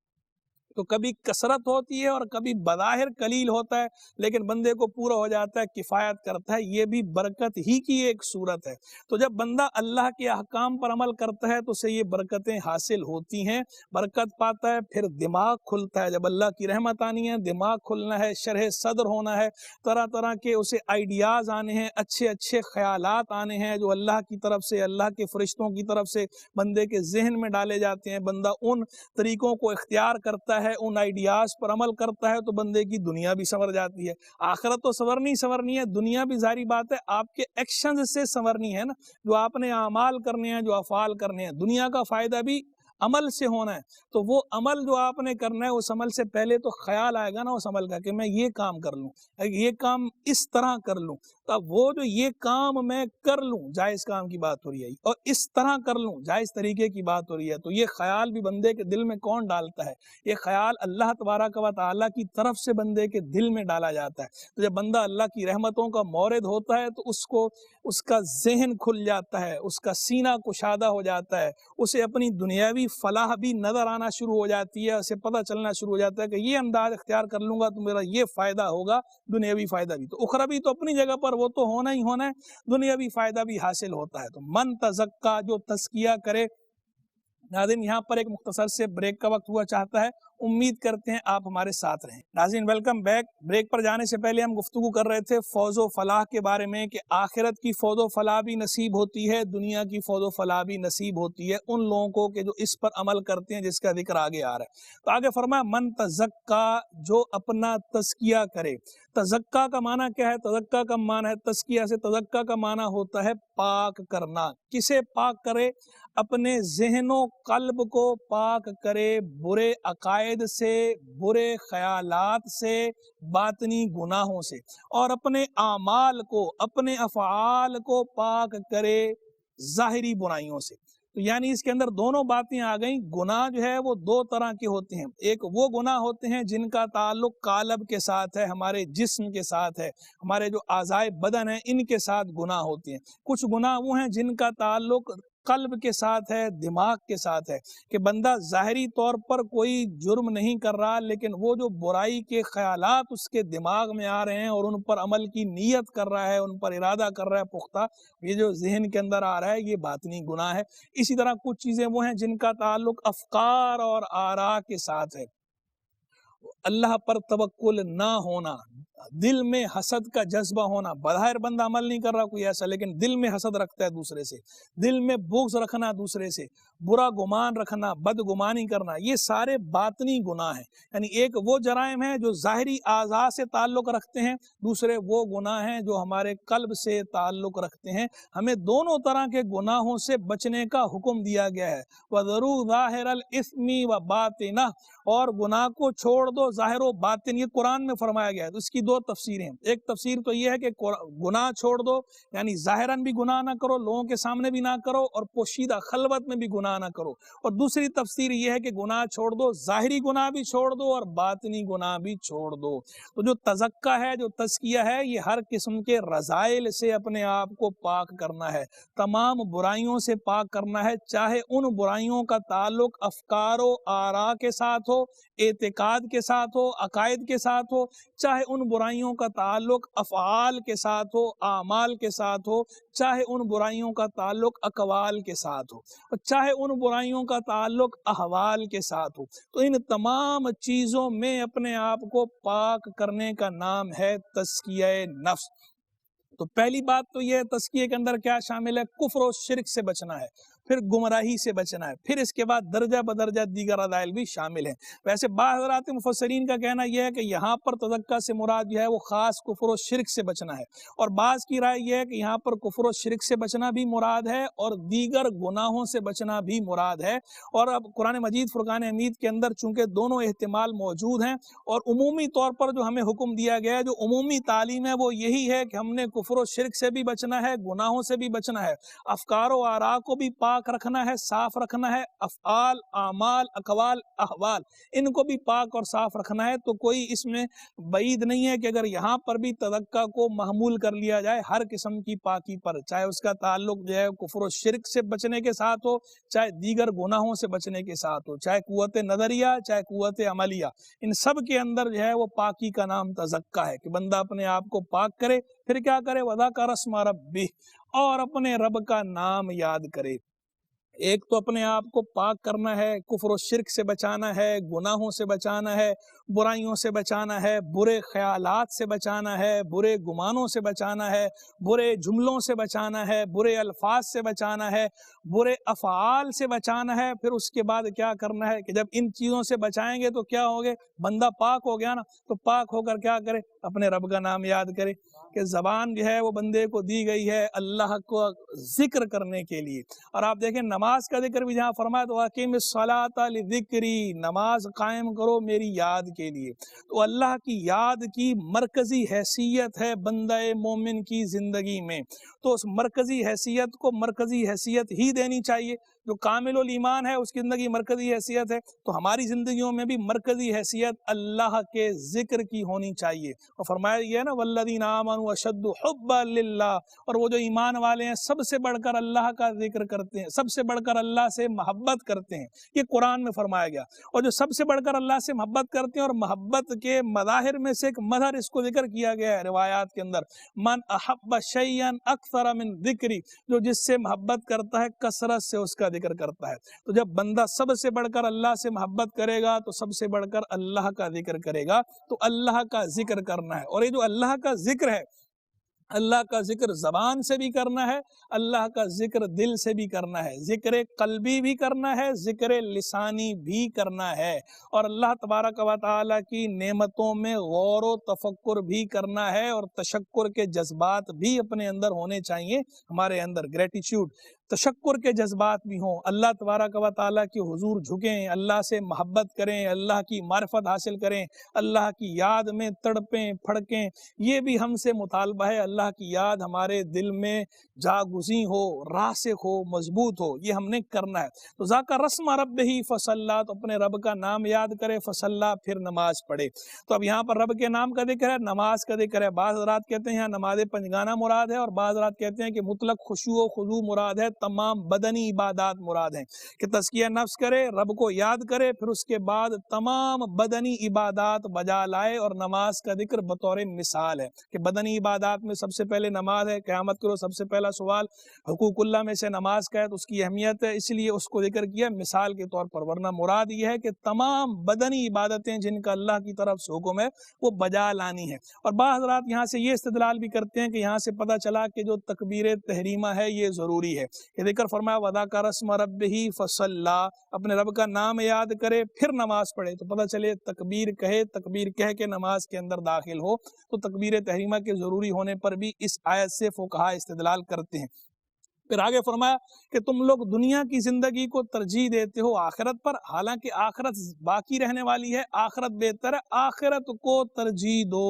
تو کبھی کثرت ہوتی ہے اور کبھی بظاہر قلیل ہوتا ہے لیکن بندے کو پورا ہو جاتا ہے، کفایت کرتا ہے، یہ بھی برکت ہی کی ایک صورت ہے۔ تو جب بندہ اللہ کے احکام پر عمل کرتا ہے تو اسے یہ برکتیں حاصل ہوتی ہیں، برکت پاتا ہے، پھر دماغ کھلتا ہے۔ جب اللہ کی رحمت آنی ہے، دماغ کھلنا ہے، شرح صدر ہونا ہے، طرح طرح کے اسے آئیڈیاز آنے ہیں، اچھے اچھے خیالات آنے ہیں جو اللہ کی طرف سے، اللہ کے فرشتوں کی طرف سے بندے کے ذہن میں ڈالے جاتے ہیں۔ بندہ ان طریقوں کو اختیار کرتا ہے، ان آئیڈیاز پر عمل کرتا ہے تو بندے کی دنیا بھی سنور جاتی ہے۔ آخرت تو سنورنی ہے، دنیا بھی ظاہری بات ہے آپ کے ایکشنز سے سنورنی ہے نا، جو آپ نے اعمال کرنے ہیں، جو افعال کرنے ہیں۔ دنیا کا فائدہ بھی عمل سے ہونا ہے، تو وہ عمل جو آپ نے کرنا ہے اس عمل سے پہلے تو خیال آئے گا نا اس عمل کا کہ میں یہ کام کر لوں، یہ کام اس طرح کر لوں، تب وہ جو یہ کام میں کر لوں، جائز کام کی بات ہو رہی ہے، اور اس طرح کر لوں، جائز طریقے کی بات ہو رہی ہے۔ تو یہ خیال بھی بندے کے دل میں کون ڈالتا ہے؟ یہ خیال اللہ تبارک و تعالیٰ کی طرف سے بندے کے دل میں ڈالا جاتا ہے۔ تو جب بندہ اللہ کی رحمتوں کا مورد ہوتا ہے تو اس کا ذہن کھل جاتا ہے، اس کا سینہ کشادہ ہو جاتا ہے، اسے اپنی دنیاوی فلاح بھی نظر آنا شروع ہو جاتی ہے، اسے پتہ چلنا شروع ہو جاتا ہے کہ یہ انداز اختیار کر لوں گا تو میرا یہ فائدہ ہوگا، دنیاوی فائدہ بھی، تو اخروی تو اپنی جگہ پر وہ تو ہونا ہی ہونا ہے، دنیاوی فائدہ بھی حاصل ہوتا ہے۔ تو من تزکا، جو تزکیہ کرے۔ ناظرین یہاں پر ایک مختصر سے بریک کا وقت ہوا چاہتا ہے، امید کرتے ہیں آپ ہمارے ساتھ رہیں۔ ناظرین ویلکم بیک۔ بریک پر جانے سے پہلے ہم گفتگو کر رہے تھے فوز و فلاح کے بارے میں کہ آخرت کی فوز و فلاح بھی نصیب ہوتی ہے، دنیا کی فوز و فلاح بھی نصیب ہوتی ہے ان لوگوں کو کہ جو اس پر عمل کرتے ہیں، جس کا ذکر آگے آ رہا ہے۔ تو آگے فرمایا من تزکا، جو اپنا تزکیہ کرے۔ تزکا کا معنی کیا ہے؟ تزکا کا معنی ہے تزکیہ سے، تزکا کا معنی ہوتا ہے پاک کرنا۔ کسے پاک کرے؟ اپنے ذہن و قلب کو پاک کرے برے عقائد سے، برے خیالات سے، باطنی گناہوں سے، اور اپنے اعمال کو، اپنے افعال کو پاک کرے ظاہری برائیوں سے۔ تو تو یعنی اس کے اندر دونوں باتیں آ گئیں. گناہ جو ہے وہ دو طرح کے ہوتے ہیں. ایک وہ گناہ ہوتے ہیں جن کا تعلق قالب کے ساتھ ہے, ہمارے جسم کے ساتھ ہے, ہمارے جو اعضائے بدن ہیں ان کے ساتھ گناہ ہوتے ہیں. کچھ گناہ وہ ہیں جن کا تعلق قلب کے ساتھ ہے, دماغ کے ساتھ ہے, کہ بندہ ظاہری طور پر کوئی جرم نہیں کر رہا لیکن وہ جو برائی کے خیالات اس کے دماغ میں آ رہے ہیں اور ان پر عمل کی نیت کر رہا ہے, ان پر ارادہ کر رہا ہے پختہ, یہ جو ذہن کے اندر آ رہا ہے یہ باطنی گناہ ہے. اسی طرح کچھ چیزیں وہ ہیں جن کا تعلق افکار اور آراء کے ساتھ ہے. اللہ پر توکل نہ ہونا, دل میں حسد کا جذبہ ہونا, بظاہر بندہ عمل نہیں کر رہا کوئی ایسا لیکن دل میں حسد رکھتا ہے دوسرے سے, دل میں بغض رکھنا دوسرے سے, برا گمان رکھنا, بدگمانی کرنا, یہ سارے باطنی گناہ ہیں. یعنی ایک وہ جرائم ہیں جو ظاہری اعضاء سے تعلق رکھتے ہیں, دوسرے وہ گناہ ہیں جو ہمارے قلب سے تعلق رکھتے ہیں. ہمیں دونوں طرح کے گناہوں سے بچنے کا حکم دیا گیا ہے. وَذَرُوا ظَاهِرَ الْإِثْمِ وَبَاطِنَهُ, اور گناہ کو چھوڑ دو ظاہر و باطن, یہ قرآن میں فرمایا گیا ہے. تو اس کی دو تفسیریں ہیں. ایک تفسیر تو یہ ہے کہ گناہ چھوڑ دو, یعنی ظاہراً بھی گناہ نہ کرو, لوگوں کے سامنے بھی نہ کرو, اور پوشیدہ خلوت میں بھی گناہ نہ کرو. اور دوسری تفسیر یہ ہے کہ گناہ چھوڑ دو, ظاہری گناہ بھی چھوڑ دو اور باطنی گناہ بھی چھوڑ دو. تو جو تزکیہ ہے, جو تزکیہ ہے, یہ ہر قسم کے رذائل سے اپنے آپ کو پاک کرنا ہے, تمام برائیوں سے پاک کرنا ہے, چاہے ان برائیوں کا تعلق افکار و آراء کے ساتھ ہو, اعتقاد کے ساتھ ہو, عقائد کے ساتھ ہو, چاہے ان برائیوں کا تعلق افعال کے ساتھ ہو, اعمال کے ساتھ ہو, چاہے ان برائیوں کا تعلق اقوال کے ساتھ ہو, اور چاہے ان برائیوں کا تعلق احوال کے ساتھ ہو. تو ان تمام چیزوں میں اپنے آپ کو پاک کرنے کا نام ہے تزکیہ نفس. تو پہلی بات تو یہ تزکیے کے اندر کیا شامل ہے, کفر و شرک سے بچنا ہے, پھر گمراہی سے بچنا ہے, پھر اس کے بعد درجہ بدرجہ دیگر رذائل بھی شامل ہیں. ویسے بعض حضرات مفسرین کا کہنا یہ ہے کہ یہاں پر تزکیہ سے مراد جو ہے وہ خاص کفر و شرک سے بچنا ہے, اور بعض کی رائے یہ ہے کہ یہاں پر کفر و شرک سے بچنا بھی مراد ہے اور دیگر گناہوں سے بچنا بھی مراد ہے. اور اب قرآن مجید فرقان حمید کے اندر چونکہ دونوں احتمال موجود ہیں, اور عمومی طور پر جو ہمیں حکم دیا گیا ہے, جو عمومی تعلیم ہے وہ یہی ہے کہ ہم نے کفر و شرک سے بھی بچنا ہے, گناہوں سے بھی بچنا ہے, افکار و آراء کو بھی پاک رکھنا ہے, صاف رکھنا ہے, افعال, اعمال, اقوال, احوال, ان کو بھی پاک اور صاف رکھنا ہے. تو کوئی اس میں بعید نہیں ہے کہ اگر یہاں پر بھی تزکیہ کو محمول کر لیا جائے ہر قسم کی پاکی پر, چاہے اس کا تعلق جو ہے کفر و شرک سے بچنے کے ساتھ ہو, چاہے دیگر گناہوں سے بچنے کے ساتھ ہو, چاہے قوت نظریہ, چاہے قوت عملیہ, ان سب کے اندر جو ہے وہ پاکی کا نام تزکیہ ہے, کہ بندہ اپنے آپ کو پاک کرے, پھر کیا کرے, وَذَكَرَ اسْمَ رَبِّهِ, اور اپنے رب کا نام یاد کرے. ایک تو اپنے آپ کو پاک کرنا ہے, کفر و شرک سے بچانا ہے, گناہوں سے بچانا ہے, برائیوں سے بچانا ہے, برے خیالات سے بچانا ہے, برے گمانوں سے بچانا ہے, برے جملوں سے بچانا ہے, برے الفاظ سے بچانا ہے, برے افعال سے بچانا ہے. پھر اس کے بعد کیا کرنا ہے کہ جب ان چیزوں سے بچائیں گے تو کیا ہوگے, بندہ پاک ہو گیا نا, تو پاک ہو کر کیا کرے, اپنے رب کا نام یاد کرے. کہ زبان جو ہے وہ بندے کو دی گئی ہے اللہ کو ذکر کرنے کے لیے. اور آپ دیکھیں نماز کا ذکر بھی جہاں فرمایا تو اقیم الصلاۃ لذکری, نماز قائم کرو میری یاد کے لیے. تو اللہ کی یاد کی مرکزی حیثیت ہے بندہ مومن کی زندگی میں, تو اس مرکزی حیثیت کو مرکزی حیثیت ہی دینی چاہیے. جو کامل الایمان ہے اس کی زندگی مرکزی حیثیت ہے, تو ہماری زندگیوں میں بھی مرکزی حیثیت اللہ کے ذکر کی ہونی چاہیے. اور فرمایا یہ ہے نا والذین آمنوا اشد حبا للہ, اور وہ جو ایمان والے ہیں سب سے بڑھ کر اللہ کا ذکر کرتے ہیں, سب سے بڑھ کر اللہ سے محبت کرتے ہیں, یہ قرآن میں فرمایا گیا. اور جو سب سے بڑھ کر اللہ سے محبت کرتے ہیں, اور محبت کے مظاہر میں سے ایک مظہر اس کو ذکر کیا گیا ہے روایات کے اندر, من احب شیئا اکثر من ذکری, جو جس سے محبت کرتا ہے کثرت سے اس کا ذکر کرتا ہے. تو جب بندہ سب سے بڑھ کر اللہ سے محبت کرے گا تو سب سے بڑھ کر اللہ کا ذکر کرے گا. تو اللہ کا ذکر کرنا ہے, اور یہ جو اللہ کا ذکر ہے, اللہ کا ذکر زبان سے بھی کرنا ہے, اللہ کا ذکر دل سے بھی کرنا ہے, ذکر قلبی بھی کرنا ہے, ذکر لسانی بھی کرنا ہے, اور اللہ تبارک و تعالیٰ کی نعمتوں میں غور و تفکر بھی کرنا ہے, اور تشکر کے جذبات بھی اپنے اندر ہونے چاہیے, ہمارے اندر گریٹیچیوڈ. تشکر کے جذبات بھی ہوں، اللہ تبارک و تعالیٰ کے حضور جھکیں، اللہ سے محبت کریں، اللہ کی معرفت حاصل کریں، اللہ کی یاد میں تڑپیں پھڑکیں، یہ بھی ہم سے مطالبہ ہے۔ اللہ کی یاد ہمارے دل میں جاگزیں ہو، راسخ ہو، مضبوط ہو، یہ ہم نے کرنا ہے۔ تو ذاکر رسم رب ہی فصلی، تو اپنے رب کا نام یاد کرے، فصلی پھر نماز پڑھے۔ تو اب یہاں پر رب کے نام کا ذکر ہے، نماز کا ذکر ہے۔ بعض حضرات کہتے ہیں یہاں نماز پنجگانہ مراد ہے، اور بعض حضرات کہتے ہیں کہ مطلق خشوع و خضوع مراد ہے، تمام بدنی عبادات مراد ہیں، کہ تزکیہ نفس کرے، رب کو یاد کرے، پھر اس کے بعد تمام بدنی عبادات بجا لائے، اور نماز کا ذکر بطور مثال ہے کہ بدنی عبادات میں سب سے پہلے نماز ہے۔ قیامت کرو سب سے پہلا سوال حقوق اللہ میں سے نماز کا ہے، تو اس کی اہمیت ہے، اس لیے اس کو ذکر کیا مثال کے طور پر، ورنہ مراد یہ ہے کہ تمام بدنی عبادتیں جن کا اللہ کی طرف سے حکم ہے وہ بجا لانی ہے۔ اور بعض حضرات یہاں سے یہ استدلال بھی کرتے ہیں کہ یہاں سے پتہ چلا کہ جو تکبیر تحریمہ ہے یہ ضروری ہے، کہ ذکر فرمایا وَذَكَرَ اسْمَ رَبِّهِ فَصَلَّى، اپنے رب کا نام یاد کرے پھر نماز پڑھے، تو پتہ چلے تکبیر کہے، تکبیر کہہ کے نماز کے اندر داخل ہو، تو تکبیر تحریمہ کے ضروری ہونے پر بھی اس آیت سے فقہاء استدلال کرتے ہیں۔ پھر آگے فرمایا کہ تم لوگ دنیا کی زندگی کو ترجیح دیتے ہو آخرت پر، حالانکہ آخرت باقی رہنے والی ہے، آخرت بہتر ہے، آخرت کو ترجیح دو۔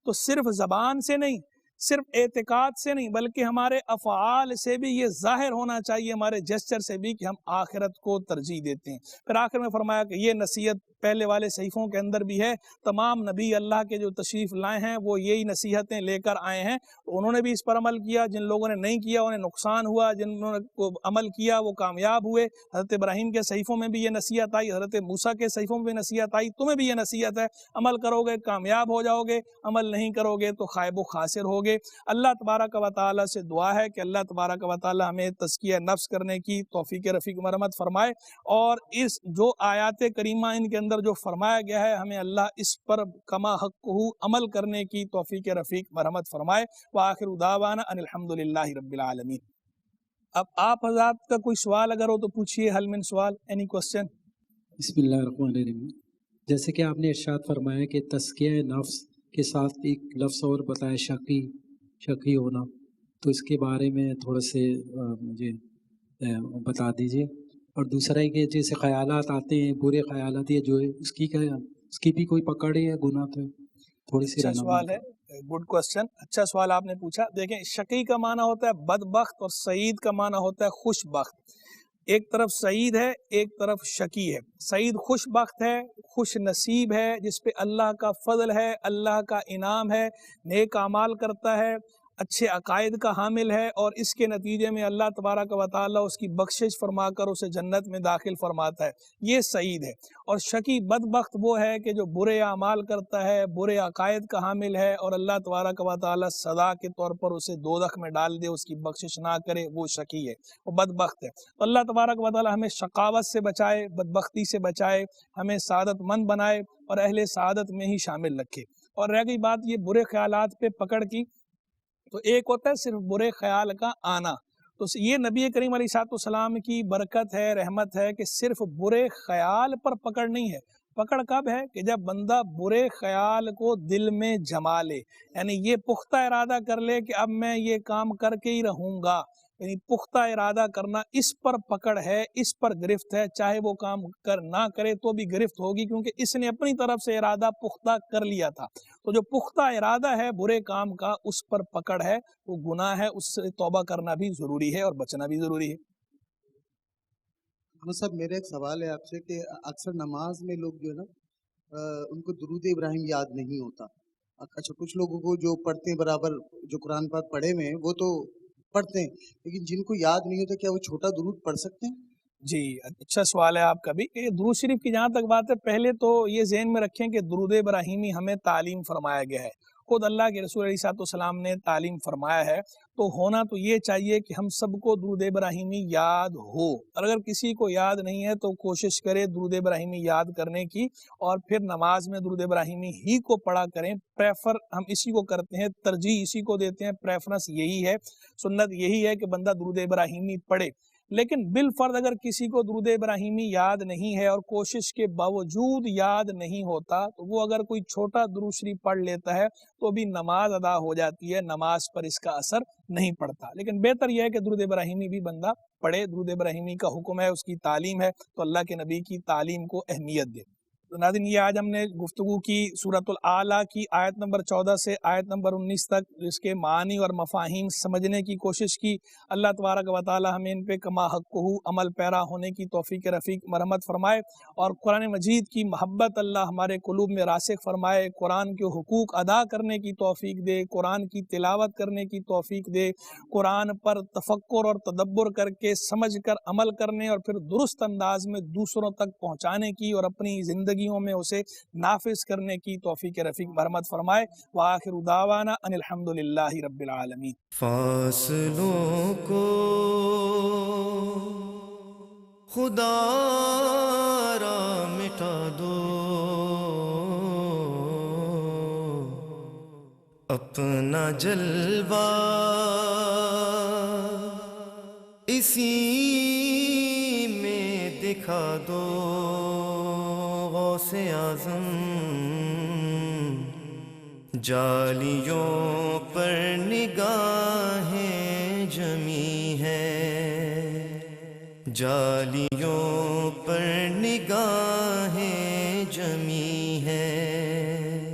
تو صرف زبان سے نہیں، صرف اعتقاد سے نہیں، بلکہ ہمارے افعال سے بھی یہ ظاہر ہونا چاہیے، ہمارے جسچر سے بھی، کہ ہم آخرت کو ترجیح دیتے ہیں۔ پھر آخر میں فرمایا کہ یہ نصیحت پہلے والے صحیفوں کے اندر بھی ہے، تمام نبی اللہ کے جو تشریف لائے ہیں وہ یہی نصیحتیں لے کر آئے ہیں، انہوں نے بھی اس پر عمل کیا، جن لوگوں نے نہیں کیا انہیں نقصان ہوا، جنہوں نے عمل کیا وہ کامیاب ہوئے۔ حضرت ابراہیم کے صحیفوں میں بھی یہ نصیحت آئی، حضرت موسیٰ کے صحیفوں میں بھی نصیحت آئی، تمہیں بھی یہ نصیحت ہے، عمل کرو گے کامیاب ہو جاؤ گے، عمل نہیں کرو گے تو خائب و خاسر ہوگے۔ اللہ تبارک و تعالیٰ سے دعا ہے کہ اللہ تبارک و تعالیٰ ہمیں تزکیہ نفس کرنے کی توفیق رفیق مرحمت فرمائے، اور اس جو آیات کریمہ ان کے اندر جو فرمایا گیا ہے ہمیں اللہ اس پر کما حقہ عمل کرنے کی توفیق رفیق مرحمت فرمائے۔ وآخر دعوانا ان الحمدللہ رب العالمین۔ اب آپ حضرات کا کوئی سوال اگر ہو تو پوچھئے، حل من سوال، اینی کوسچن؟ بسم اللہ الرحمن الرحیم۔ جیسے کہ آپ نے ارشاد فرمایا کہ تزکیہ نفس کے ساتھ ایک لفظ اور بتایا شقی ہونا، تو اس کے بارے میں تھوڑا سے مجھے بتا دیجئے۔ اور دوسرا ہے کہ جیسے خیالات آتے ہیں، برے خیالات، یہ جو ہے اس کی بھی کوئی پکڑ ہے یا گناہ تو ہے؟ تھوڑی سی اچھا رہنمائی سوال ہے، گڈ کوسچن، اچھا سوال آپ نے پوچھا۔ دیکھیں شقی کا معنی ہوتا ہے بدبخت، اور سعید کا معنی ہوتا ہے خوش بخت۔ ایک طرف سعید ہے، ایک طرف شقی ہے۔ سعید خوش بخت ہے، خوش نصیب ہے، جس پہ اللہ کا فضل ہے، اللہ کا انعام ہے، نیک اعمال کرتا ہے، اچھے عقائد کا حامل ہے، اور اس کے نتیجے میں اللہ تبارک و تعالیٰ اس کی بخشش فرما کر اسے جنت میں داخل فرماتا ہے، یہ سعید ہے۔ اور شقی بدبخت وہ ہے کہ جو برے اعمال کرتا ہے، برے عقائد کا حامل ہے، اور اللہ تبارک و تعالیٰ سزا کے طور پر اسے دوزخ میں ڈال دے، اس کی بخشش نہ کرے، وہ شقی ہے، وہ بدبخت ہے۔ تو اللہ تبارک و تعالیٰ ہمیں شقاوت سے بچائے، بدبختی سے بچائے، ہمیں سعادت مند بنائے، اور اہل سعادت میں ہی شامل رکھے۔ اور رہ گئی بات یہ برے خیالات پہ پکڑ کی، تو ایک ہوتا ہے صرف برے خیال کا آنا، تو یہ نبی کریم علیہ السلام کی برکت ہے، رحمت ہے کہ صرف برے خیال پر پکڑ نہیں ہے۔ پکڑ کب ہے کہ جب بندہ برے خیال کو دل میں جما لے، یعنی یہ پختہ ارادہ کر لے کہ اب میں یہ کام کر کے ہی رہوں گا، یعنی پختہ ارادہ کرنا، اس پر پکڑ ہے، اس پر گرفت ہے، چاہے وہ کام نہ کرے تو بھی گرفت ہوگی، کیونکہ اس نے اپنی طرف سے ارادہ پختہ کر لیا تھا۔ تو جو پختہ ارادہ ہے برے کام کا، اس پر پکڑ ہے، وہ گناہ ہے، اس سے توبہ کرنا بھی ضروری ہے اور بچنا بھی ضروری ہے۔ صاحب میرا ایک سوال ہے آپ سے کہ اکثر نماز میں لوگ جو ہے نا ان کو درود ابراہیم یاد نہیں ہوتا۔ اچھا کچھ لوگوں کو جو پڑھتے ہیں برابر، جو قرآن پاک پڑھے ہوئے ہیں وہ تو پڑھتے ہیں، لیکن جن کو یاد نہیں ہوتا کیا وہ چھوٹا درود پڑھ سکتے ہیں؟ جی اچھا سوال ہے آپ کا بھی۔ درود شریف کی جہاں تک بات ہے، پہلے تو یہ ذہن میں رکھیں کہ درود ابراہیمی ہمیں تعلیم فرمایا گیا ہے، خود اللہ کے رسول علیہ السلام نے تعلیم فرمایا ہے، تو ہونا تو یہ چاہیے کہ ہم سب کو درود ابراہیمی یاد ہو، اور اگر کسی کو یاد نہیں ہے تو کوشش کرے درود ابراہیمی یاد کرنے کی، اور پھر نماز میں درود ابراہیمی ہی کو پڑھا کریں۔ پریفر ہم اسی کو کرتے ہیں، ترجیح اسی کو دیتے ہیں، پریفرنس یہی ہے، سنت یہی ہے کہ بندہ درود ابراہیمی پڑھے۔ لیکن بالفرض اگر کسی کو درود ابراہیمی یاد نہیں ہے اور کوشش کے باوجود یاد نہیں ہوتا تو وہ اگر کوئی چھوٹا درود شریف پڑھ لیتا ہے تو بھی نماز ادا ہو جاتی ہے، نماز پر اس کا اثر نہیں پڑتا۔ لیکن بہتر یہ ہے کہ درود ابراہیمی بھی بندہ پڑھے، درود ابراہیمی کا حکم ہے، اس کی تعلیم ہے، تو اللہ کے نبی کی تعلیم کو اہمیت دے۔ تو ناظرین، یہ آج ہم نے گفتگو کی سورۃ الاعلیٰ کی آیت نمبر 14 سے آیت نمبر 19 تک، اس کے معنی اور مفاہیم سمجھنے کی کوشش کی۔ اللہ تبارک و تعالی ہمیں ان پہ کما حقہ عمل پیرا ہونے کی توفیق رفیق مرحمت فرمائے، اور قرآن مجید کی محبت اللہ ہمارے قلوب میں راسخ فرمائے، قرآن کے حقوق ادا کرنے کی توفیق دے، قرآن کی تلاوت کرنے کی توفیق دے، قرآن پر تفکر اور تدبر کر کے سمجھ کر عمل کرنے اور پھر درست انداز میں دوسروں تک پہنچانے کی اور اپنی زندگیوں میں اسے نافذ کرنے کی توفیق رفیق مرحمت فرمائے۔ وآخر دعوانا ان الحمدللہ رب العالمین۔ فاصلوں کو خدا را مٹا دو، اپنا جلوہ اسی میں دکھا دو، غوث اعظم جالیوں پر نگاہیں جمی ہے، جالیوں پر نگاہیں جمی